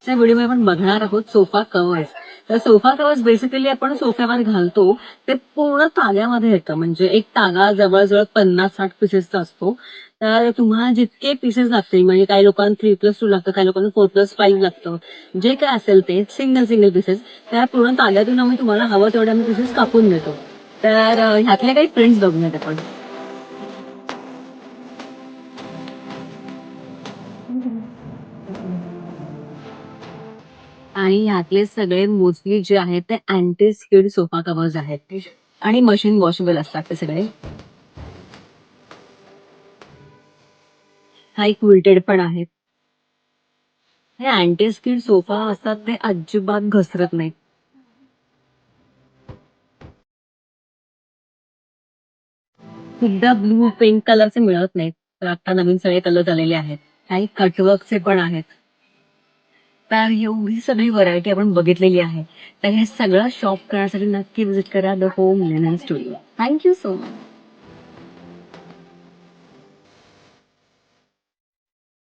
आजच्या व्हिडिओमध्ये आपण बघणार आहोत सोफा कव्हर्स. तर सोफा कव्हर्स बेसिकली आपण सोफ्यावर घालतो ते पूर्ण ताग्यामध्ये येतं. म्हणजे एक तागा जवळजवळ 50-60 पीसेसचा असतो. तर तुम्हाला जितके पीसेस लागतील, म्हणजे काही लोकांना 3+2 लागतं, काही लोकांना 4+5 लागतं. जे काय असेल ते सिंगल सिंगल पीसेस त्या पूर्ण ताग्यातून आम्ही तुम्हाला हवं तेवढे आम्ही पीसेस कापून देतो. तर ह्यातले काही प्रिंट्स बघूयात आपण. आणि ह्यातले सगळे मोस्टली जे आहेत ते अँटी स्किड सोफा कव्हर्स आहेत आणि मशीन वॉशेबल असतात ते सगळे. हा एक क्विल्टेड पण आहेत. हे अँटी स्किड सोफा असतात ते अजिबात घसरत नाहीत. सुद्धा ब्लू पिंक कलरचे मिळत नाहीत. तर आता नवीन सगळे कलर आलेले आहेत. काही कटवर्कचे पण आहेत. तर एवढी सगळी व्हरायटी आपण बघितलेली आहे. तर हे सगळं शॉप करण्यासाठी नक्की विजिट करा the home linen studio. Thank you so much.